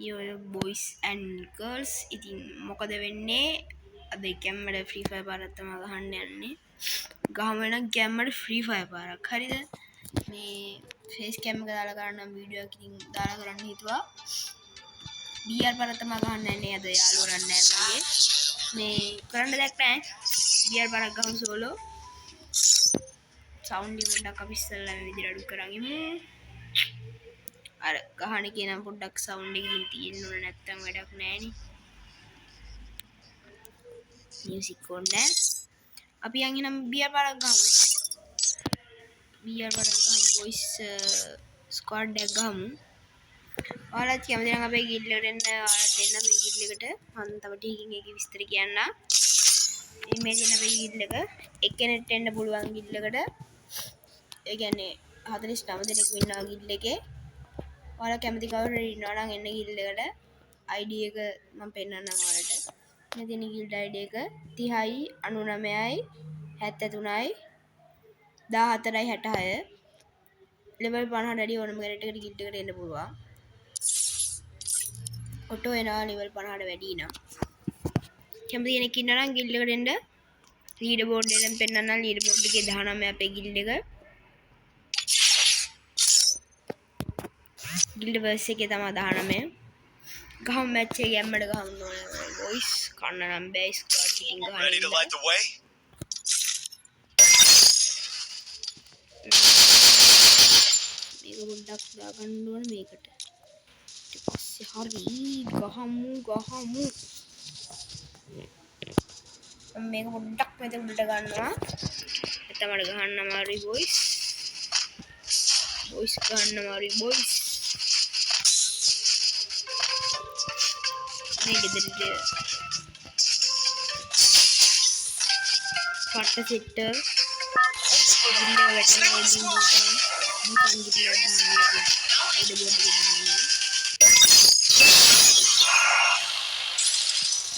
Yo boys and girls ඉතින් මොකද වෙන්නේ අද ගැම්මඩ ෆ්‍රී ෆයර් පාරක් තමයි ගහන්න යන්නේ ගහම වෙන ගැම්මඩ ෆ්‍රී ෆයර් පාරක් හරිද මේ ෆේස් කැම් එක දාලා ගන්න වීඩියෝ එකක් ඉතින් දාලා කරන්න හිතුවා BR පාරක් තමයි ගහන්න යන්නේ අද යාළුවෝ රන්නේ මගේ මේ කරන්න දෙයක් නැහැ BR පාරක් ගහමු සෝලෝ සවුන්ඩ් එක පොඩ්ඩක් අපි ඉස්සෙල්ලා මේ විදිහට අඩු කරගමු අර ගහන එක නම් පොඩ්ඩක් සවුන්ඩ් එකකින් තියෙන්න ඕන නැත්තම් වැඩක් නැහැ නේ මියුසික් ඕනේ නැහැ අපි යන් එනම් BR පාරක් ගහමු BR පාරක් ගහමු බොයිස් ස්ක්වොඩ් එක ගහමු ඔයාලත් කැමති නම් අපේ ගිල්ඩ් එකට එන්න ඔයාලත් එන්න මේ ගිල්ඩ් එකට මම තව ටිකකින් ඒකේ විස්තර කියන්න මේ දෙන අපේ ගිල්ඩ් එක එක්කෙනෙක්ට එන්න පුළුවන් ගිල්ඩ් එකට ඒ කියන්නේ 49 දෙනෙක් ඉන්නවා ගිල්ඩ් එකේ ඔයාලා කැමති කවුරු හරි ඉන්නවා නම් එන්න ගිල්ඩ් එකට ID එක මම පෙන්නන්නම් ඔයාලට මේ තියෙන ගිල්ඩ් ID එක 30යි 99යි 73යි 14යි 66 level 50 වැඩි ඕනම කෙනෙක්ට ගිල්ඩ් එකට එන්න පුළුවන් ඔටෝ එනවා level 50ට වැඩි නම් කැමති කෙනෙක් ඉන්නවා නම් ගිල්ඩ් එකට එන්න ලීඩර් බෝඩ් එකෙන් පෙන්නන්නම් ලීඩර් බෝඩ් එකේ 19 අපේ ගිල්ඩ් එක ගිල්ඩ් වර්ස් එකේ තමයි 19 ගහමු මැච් එක ගැම්මඩ ගහන්න ඕනේ බොයිස් කන්න නම් බෑ ස්ක්වොඩ් එකකින් ගහන්න Ready to light the way? මේක පොඩ්ඩක් දාගන්න ඕනේ මේකට ඊට පස්සේ හරි ගහමු මේක පොඩ්ඩක් මෙතන උඩට ගන්නවා එතමඩ ගහන්න අමාරුයි බොයිස් ගන්න අමාරුයි බොයිස් මේ ගෙදරට පට්ට සෙට්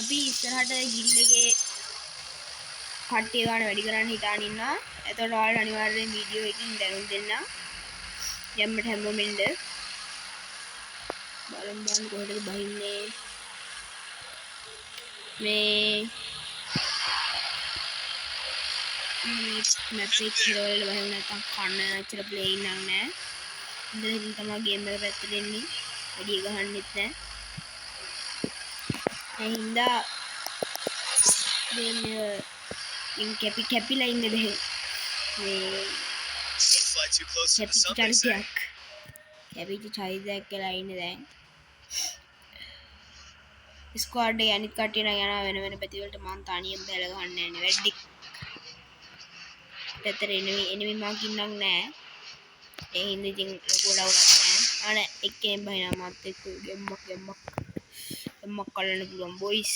අපි ඉස්සරහට ගිල්ඩ් එකේ කට්ටිය ගන්න වැඩි කරන්න හිතාන ඉන්නවා. එතකොට ඔයාලට අනිවාර්යෙන් වීඩියෝ එකකින් දැනුම් දෙන්න. යම්මට හැමෝම ඉන්න. බලන්න කොහෙටද බහින්නේ. මේ මැප් එක කියලා බහින්න නැත්නම් කන්න ඇත්තට ප්ලේයින් නම් නෑ. ඉතින් තමයි ගේම් එක පැත්තට එන්නේ. වැඩි ගහන්නෙත් නෑ. ඒ හින්දා මේ in කැපිලා ඉන්නේ දෙහි මේ කැපිච්ච චරිතයක් කියලා ඉන්නේ දැන් ස්ක්වොඩ් එකේ අනිත් කට්ටිය නම් යනවා වෙන පැති වලට මං තනියම බැල ගහන්න යන්නේ වැඩි පැත්තට එනිමි මාක් ඉන්නක් නෑ ඒ හින්දා ඉතින් ලොකු ලවුලක් නෑ අන එක්කෙනෙක් බහිනවා මාත් එක්ක ගෙම්මක් කලන්න පුළුවන් බොයිස්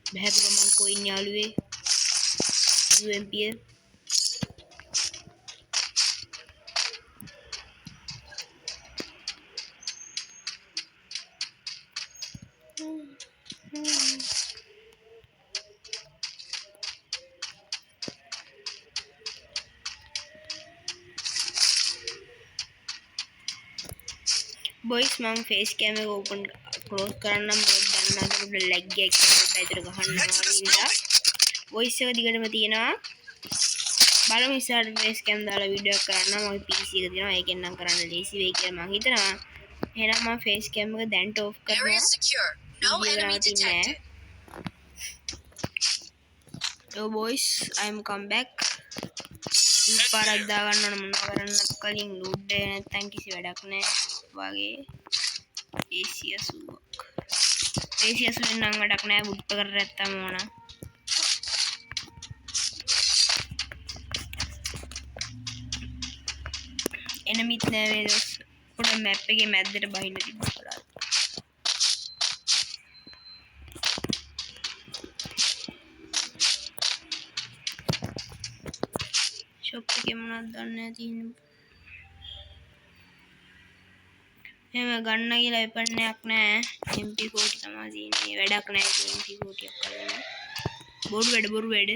බහැපු ගමන් කොයින් යාළුවේ UMP බොයිස් මම ෆේස් කැම එක ඕපන් ක්ලෝස් කරන්නම් මොකද දන්නාද ලැග් එකක් ඇතුළට ගහන්න ඕනින්දා වොයිස් එක දිගටම තියෙනවා බලමු ඉස්සරහට ෆේස් කැම් දාලා වීඩියෝ එකක් කරන්න මගේ PC එක තියෙනවා ඒකෙන් නම් කරන්න ලේසි වෙයි කියලා මම හිතනවා එහෙනම් මම ෆේස් කැම් එක දැන්ට ඔෆ් කරනවා Yo boys I'm come back loot පාරක් දාගන්න ඕන මොනවා කරන්නත් කලින් ලූට් එක නැත්තම් කිසි වැඩක් නැහැ වගේ AC80 නම් වැඩක් නැහැ බුට් එක කරත්තම ඕන එනමිත් නෑ වේද පොඩ මැප් එකේ මැද්දට බහින්න තිබ්බා ෂොප් එකේ මොනවද දන්නේ තියෙන්නේ එහෙම ගන්න කියලා වෙපන් එකක් නෑ MP40 තමයි තියෙන්නේ වැඩක් නෑ MP40 එකක් කරගෙන බොරු වැඩ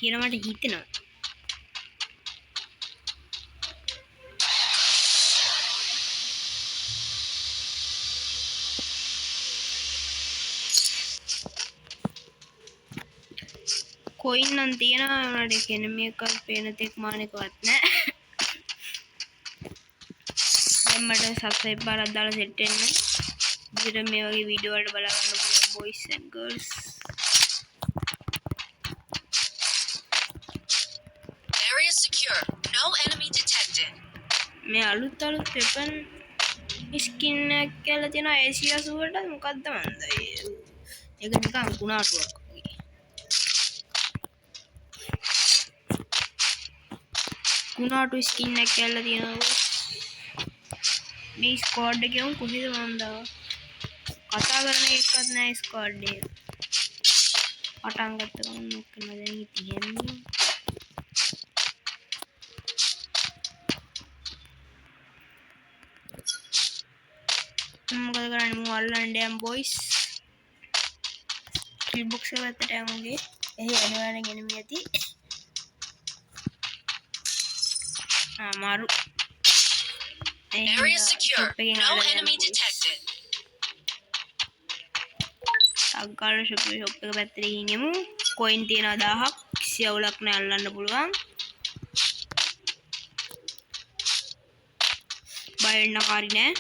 කියලා මට හිතෙනවා. කොයින් නම් තියනවා උනාට කියන්නේ මේක පේන තෙක් මානෙකවත් නැහැ. දැන් මට සබ්ස්ක්‍රයිබ් බාරක් දාලා සෙට් වෙන්න. ඉතින් මේ වගේ වීඩියෝ වලට බලා ගන්න පුළුවන් boys and girls. Area secure. No enemy detected. මේ අලුත් වෙපන් ස්කින් එකක් කියලා තියෙනවා AC80ට මොකද්ද මන්ද ඒක නිකන් කුණාටුවක් වගේ. කුණාටු ස්කින් එකක් කියලා තියෙනවා. මේ ස්ක්වොඩ් එකේ උන් කොහෙද මන්ද කතා කරන එකක්වත් නැහැ ස්ක්වොඩ් එක. පටන් ගත්ත ගමන් මොකද දැන් හිටියන්නේ. මොකද කරන්නේ මම අල්ලන්න යම් බොයිස්. කිල් බොක්ස් එක පැත්තට යමුගේ. එහි යනවනේ ගෙනම යති. මාරු. Area secure. No enemy detected. අග්ගාල ෂොප් එක පැත්තට ගිහින් යමු. කොයින් තියනවා 1000ක්. කිසි අවුලක් නැහැ අල්ලන්න පුළුවන්. බය වෙන්න කාරි නෑ.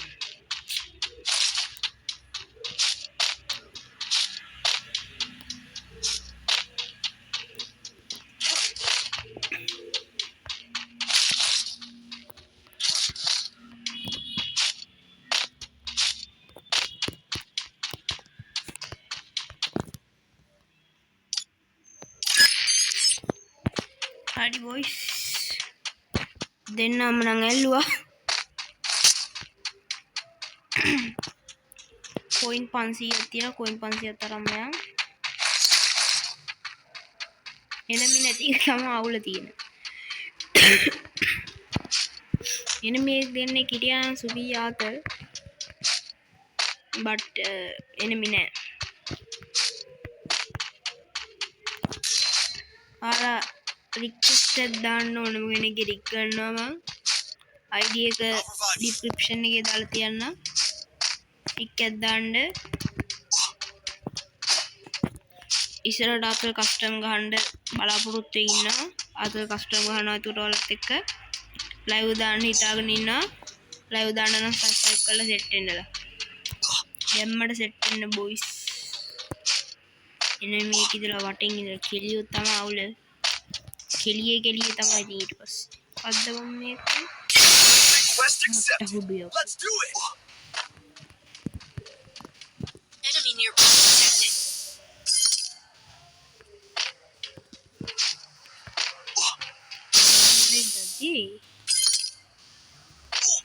හරි බොයිස් දෙන්නම නම් ඇල්ලුවා. කොයින් 500ක් තියෙනවා. කොයින් 500ක් තරම් යන් එනමි නැති එකම අවුල තියෙන. එනමි දෙන්නේ කිරියාන සුබියාත but එනමි නෑ. ආලා රික්වෙස්ට් එක දාන්න ඕනම කෙනෙක්ගේ රික් කරනවා මම ID එක description එකේ දාලා තියන්නම්. රික් එකක් දාන්න ඉස්සරහට අතල් කස්ටම් ගහන්න බලාපොරොත්තු වෙනවා. අතල් කස්ටම් ගහනවා ඒකට ඔයාලත් එක්ක ලයිව් දාන්න හිතාගෙන ඉන්නවා. ලයිව් දාන්න නම් සබ්ස්ක්‍රයිබ් කරලා සෙට් වෙන්නලා. දැම්මට සෙට් වෙන්න බොයිස්. එනේ මේක ඉදලා වටෙන් ඉඳලා කෙලියොත් තමයි අවුල. කෙලියේ තමයි ඊට පස්සේ. අද්ද මම මේක Request accepted. Let's do it. Enemy nearby detected.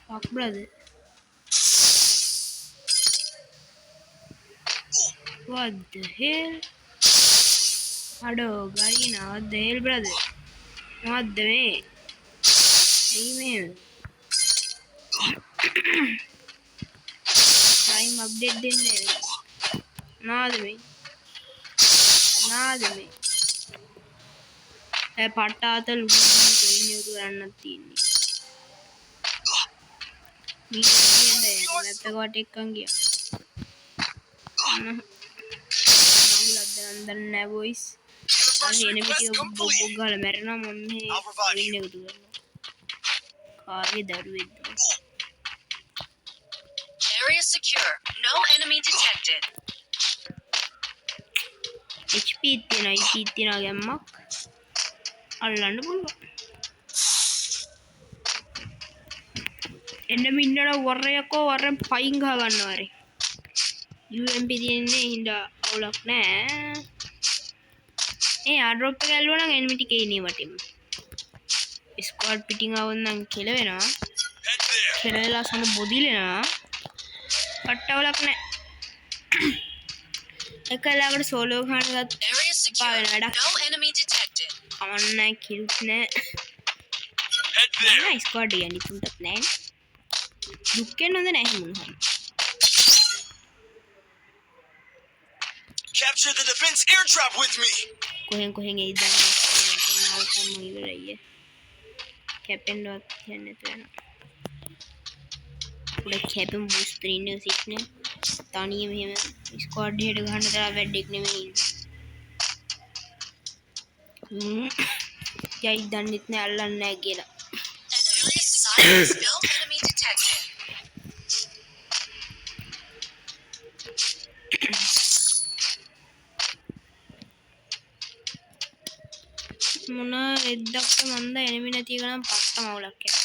Fuck brother. What the hell? Hello, Garina. What the hell, brother? What the way? Email. Time update dinne. Naadme. පට්ටාතල් උඩින් කරන්නත් තියෙන්නේ. මීට කියන්නේ නැත්ත කොට එක්කන් ගියා. නමුත් නෑ බොයිස්. එන පිටිය බොබ් ගාලා මැරෙනවා මම මේ වින් එකතු කරනවා. කාගේ දරුවෙක්ද? Area secure. No enemy detected. HP තියෙනවා ගැම්මක්. අල්ලන්න පුළුවන්. එන්න මින්නට වරයකෝ වරෙන් පයින් ගහ ගන්නවා රේ. UMP තියෙන්නේ හින්දා අවුලක් නෑ. ආඩ්‍රොප් එක ඇල්ලුවා නම් එනිමි ටික ඉන්නේ වටින්. ස්ක්වොඩ් පිටින් ආවොත් නම් කෙලවෙනවා. කෙලවලා සම බොදිලෙනවා. පට්ටවලක් නෑ. එකලාකට සෝලෝ ගහන්න ගත්ත. Area secure. No enemy detected. කමන්නයි කිල්ස් නෑ. නෑ ස්ක්වොඩ් එක නිකුන්ටත් නෑ. දුක්කෙන් හොඳ නැහැ මොනවා. Capture the defense airdrop with me. කොහෙන් එයිද දැන් ආල්කම් ඉවරයි කැපෙන්නවත් යන්නේ නැතුව යනවා උඩ කැපෙන් බූස්ටර් ඉන්නේ සිට්නේ තනියම මෙහෙම ස්ක්වොඩ් එකට ගහන්න තරම් වැඩක් නෙමෙයි යයි දන්නෙත් නෑ අල්ලන්නේ නෑ කියලා Enemy silence. No enemy detected. මොන එද්දක්ද මන්ද එනිමි නැති එක නම් පට්ට මවුලක් යක්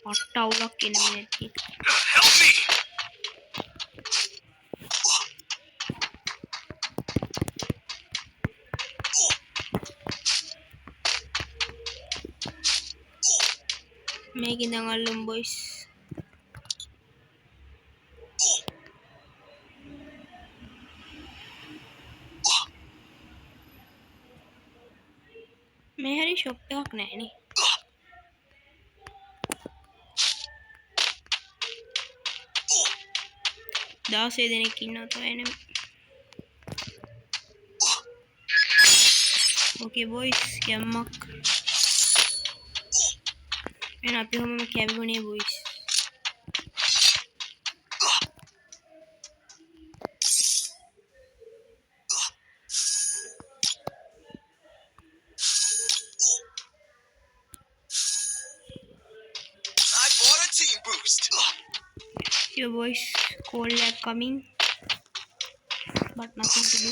පට්ට අවුලක් එනිමි නැති එක Help me! මේක ඉඳන් අල්ලමු බොයිස් මේ හරි ෂොප් එකක් නෑනේ දාසේ දෙනෙක් ඉන්නවා තව එනම ඕකේ බොයිස් කැම්මක් එන අපි හැමෝම කැවිුණේ boys I bought a team boost. Your voice call are coming but nothing to do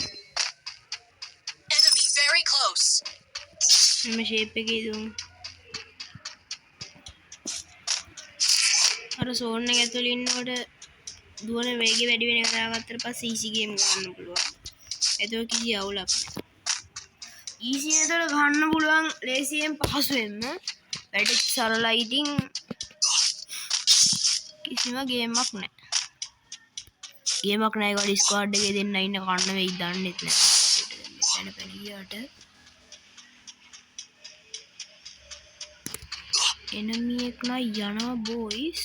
Enemy very close. මෙම ෂේප් එකේ දුමු අර සෝන් එක ඇතුළේ ඉන්නකොට දුවන වේගය වැඩි වෙන එක දාගත්තට පස්සේ ඊසි ගේම් ගන්න පුළුවන් ඒක කිසි අවුලක් නෑ ඊසි එකකට ගන්න පුළුවන් ලේසියෙන් පහසුවෙන්ම වැඩ සරලයි ඉතින් කිසිම ගේමක් නෑ ගේමක් නෑ ඒකට ස්ක්වොඩ් එකේ දෙන්න ඉන්න කන්න වෙයි දන්නෙත් නෑ පැන පැන ගියාට enemy එක නා යනවා බොයිස්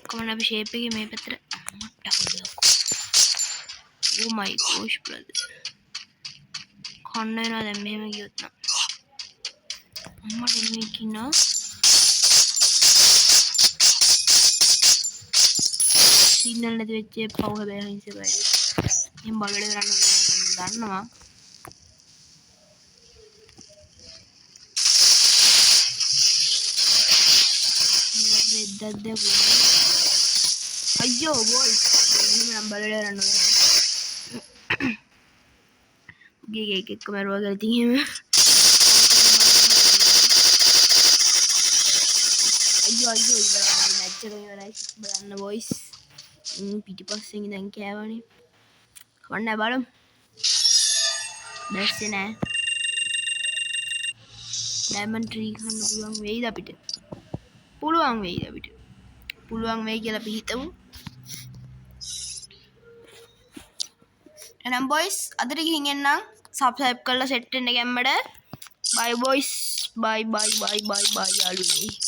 කොහොමද අපි ෂේප් එකේ මේ පැත්තට මට හොදලා oh my gosh brother කන්න වෙනවා දැන් මෙහෙම ගියොත් නම් අම්මට enemy එක ඉන්නවා සිග්නල් නැති වෙච්ච පව් හැබැයි හින්සේ බැරි එහෙනම් බලවල කරන්න ඕනේ මම දන්නවා දෙද්දද අයියෝ බෝල් මම බලවල කරන්න ඕනේ ගේ එක මරුවා ගාලා ඉතින් එහෙම අයියෝ ඉවරයි මැච් එක ඉවරයි බලන්න බොයිස් පිටිපස්සෙන් ඉඳන් කෑවනේ කවන්න බලමු දැස්සේ නෑ ඩයමන්ඩ් ට්‍රී ගන්න පුළුවන් වෙයිද අපිට පුළුවන් වෙයි කියලා අපි හිතමු එහෙනම් බොයිස් අදට ගිහින් එන්නම් සබ්ස්ක්‍රයිබ් කරලා සෙට් වෙන්න ගැම්මඩ බයි බොයිස් බයි යාළුවනේ